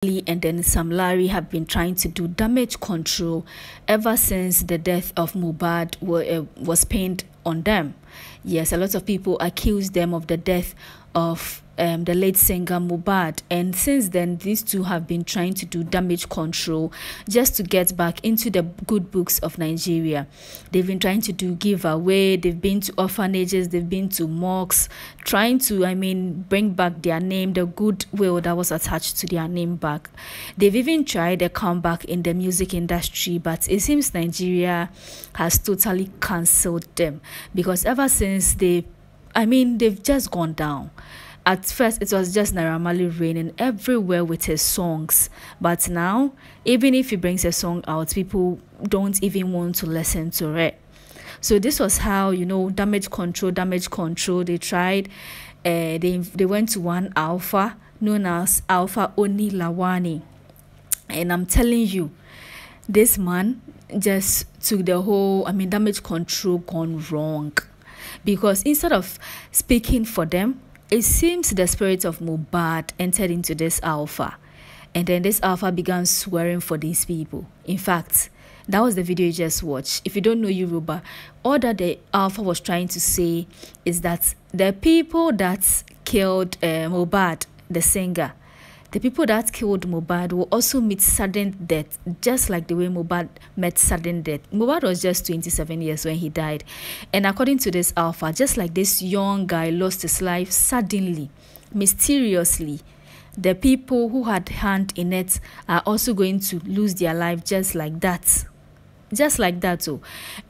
Lee and then Sam Larry have been trying to do damage control ever since the death of Mohbad was pinned on them. Yes, a lot of people accuse them of the death of the late singer Mohbad, and since then these two have been trying to do damage control just to get back into the good books of Nigeria. They've been trying to do giveaway, they've been to orphanages, they've been to mosques, trying to bring back their name, the goodwill that was attached to their name back. They've even tried a comeback in the music industry, but it seems Nigeria has totally cancelled them, because ever since they've just gone down. At first, it was just Naira Marley reigning everywhere with his songs. But now, even if he brings a song out, people don't even want to listen to it. So this was how, damage control. They tried. They went to one Alfa, known as Alfa Oni LawaNi. And I'm telling you, this man just took the whole, damage control gone wrong. Because instead of speaking for them, it seems the spirit of Mohbad entered into this Alpha, and then this Alpha began swearing for these people. In fact, that was the video you just watched. If you don't know Yoruba, all that the Alpha was trying to say is that the people that killed Mohbad, the singer, the people that killed Mohbad will also meet sudden death, just like the way Mohbad met sudden death. Mohbad was just 27 years when he died. And according to this Alpha, just like this young guy lost his life suddenly, mysteriously, the people who had hand in it are also going to lose their life just like that. Just like that too.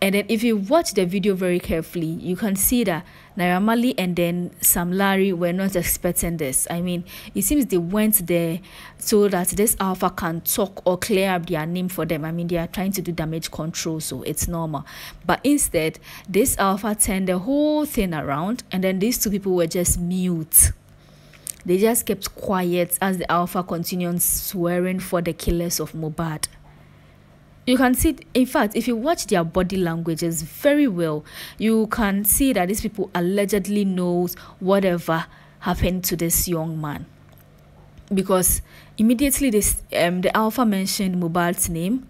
And then if you watch the video very carefully, you can see that Naira Marley and then Sam Larry were not expecting this. It seems they went there so that this Alpha can talk or clear up their name for them. They are trying to do damage control, so it's normal. But instead, this Alpha turned the whole thing around, and then these two people were just mute. They just kept quiet as the Alpha continued swearing for the killers of Mohbad. You can see, in fact, if you watch their body languages very well, you can see that these people allegedly knows whatever happened to this young man. Because immediately the Alpha mentioned Mohbad's name,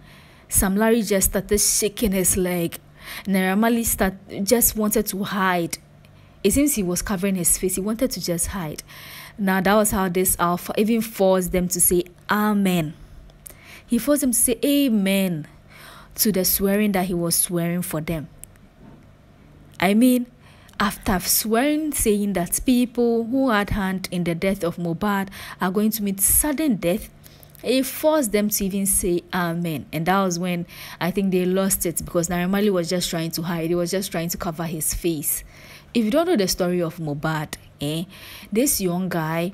Sam Larry just started shaking his leg. Naira Marley just wanted to hide. It seems he was covering his face. He wanted to just hide. Now, that was how this Alpha even forced them to say Amen. He forced them to say amen to the swearing that he was swearing for them. After swearing, saying that people who had hand in the death of Mohbad are going to meet sudden death, he forced them to even say amen. And that was when I think they lost it, because Naira Marley was just trying to hide. He was just trying to cover his face. If you don't know the story of Mohbad, this young guy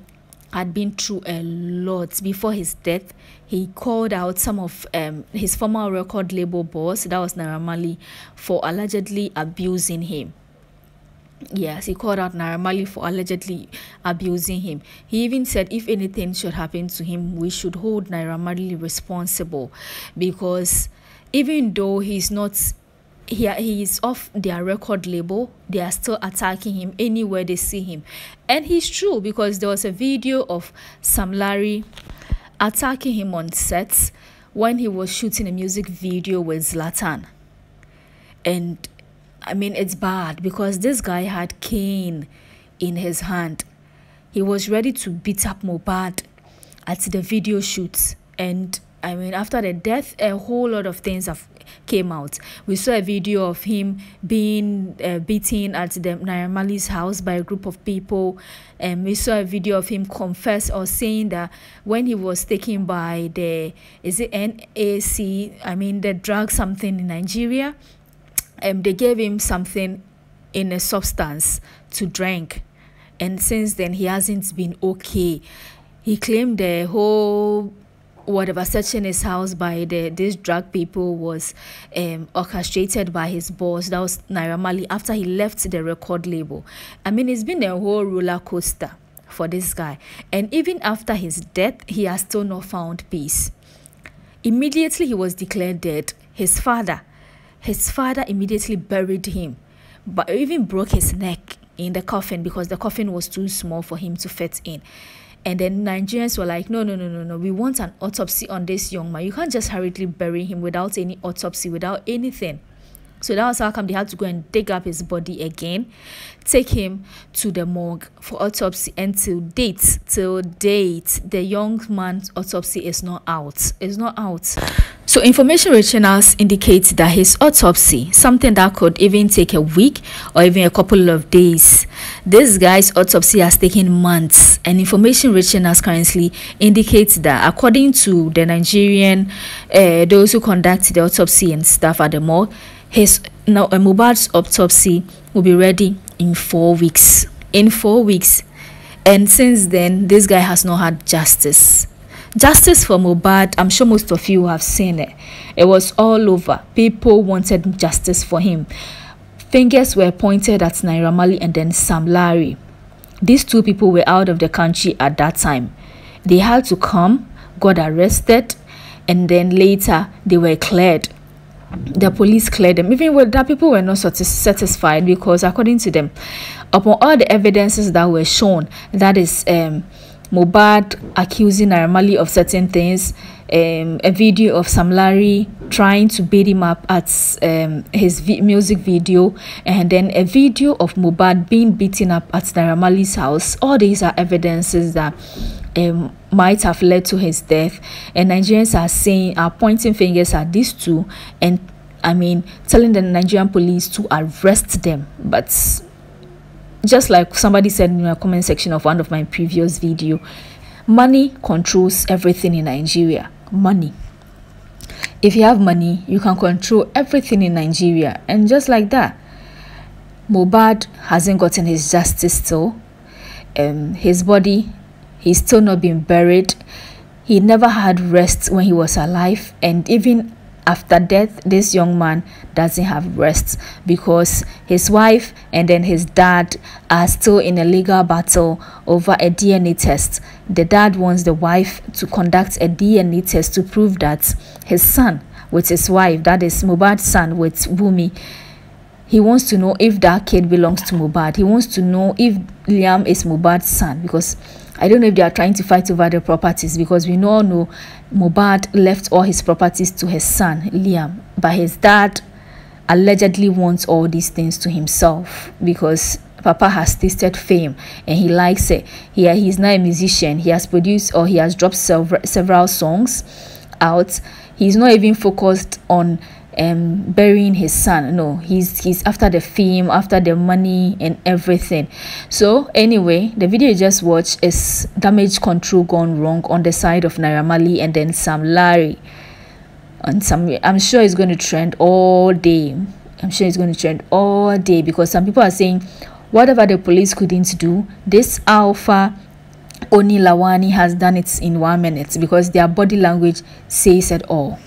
had been through a lot. Before his death, he called out some of his former record label boss, that was Naira Marley, for allegedly abusing him. Yes, he called out Naira Marley for allegedly abusing him. He even said if anything should happen to him, we should hold Naira Marley responsible, because even though he is off their record label, they are still attacking him anywhere they see him. And he's true, because there was a video of Sam Larry attacking him on sets when he was shooting a music video with Zlatan. And it's bad, because this guy had cane in his hand. He was ready to beat up Mohbad at the video shoots. And after the death, a whole lot of things have came out. We saw a video of him being beaten at the Naira Marley's house by a group of people, and we saw a video of him confess or saying that when he was taken by the NAC, the drug something in Nigeria, they gave him something in a substance to drink, and since then he hasn't been okay. He claimed the whole searching his house by these drug people was orchestrated by his boss, that was Naira Marley, after he left the record label. It's been a whole roller coaster for this guy. And even after his death, he has still not found peace. Immediately he was declared dead, his father immediately buried him, but even broke his neck in the coffin, because the coffin was too small for him to fit in. And then Nigerians were like, no, no, no, no, no. We want an autopsy on this young man. You can't just hurriedly bury him without any autopsy, without anything. So that was how come they had to go and dig up his body again, take him to the morgue for autopsy. And till date, the young man's autopsy is not out. It's not out. So information reaching us indicates that his autopsy, something that could even take a week or even a couple of days. This guy's autopsy has taken months, and information reaching us currently indicates that according to the Nigerian, those who conduct the autopsy and stuff at the morgue, Mohbad's autopsy will be ready in 4 weeks. In 4 weeks. And since then, this guy has not had justice. Justice for Mohbad, I'm sure most of you have seen it. It was all over. People wanted justice for him. Fingers were pointed at Naira Marley and then Sam Larry. These two people were out of the country at that time. They had to come, got arrested, and then later they were cleared. The police cleared them. Even with that, people were not satisfied because according to them, upon all the evidences that were shown, that is Mohbad accusing Naira Marley of certain things, a video of Sam Larry trying to beat him up at his music video, and then a video of Mohbad being beaten up at Naira Marley's house. All these are evidences that might have led to his death, and Nigerians are pointing fingers at these two, and telling the Nigerian police to arrest them. But just like somebody said in the comment section of one of my previous video, money controls everything in Nigeria. Money. If you have money, you can control everything in Nigeria. And just like that, Mohbad hasn't gotten his justice still. His body, he's still not been buried. He never had rest when he was alive, and even after death, this young man doesn't have rest because his wife and then his dad are still in a legal battle over a DNA test. The dad wants the wife to conduct a DNA test to prove that his son with his wife, that is Mohbad's son with Wumi, he wants to know if that kid belongs to Mohbad. He wants to know if Liam is Mohbad's son, because I don't know if they are trying to fight over the properties, because we all know Mohbad left all his properties to his son, Liam. But his dad allegedly wants all these things to himself because Papa has tasted fame and he likes it. He's now a musician. He has produced, or he has dropped several songs out. He's not even focused on burying his son. No, he's after the fame, after the money and everything. So anyway, the video you just watched is damage control gone wrong on the side of Naira Marley and then Sam Larry. And I'm sure it's going to trend all day. I'm sure it's going to trend all day because some people are saying whatever the police couldn't do, this Alfa Oni LawaNi has done it in 1 minute because their body language says it all.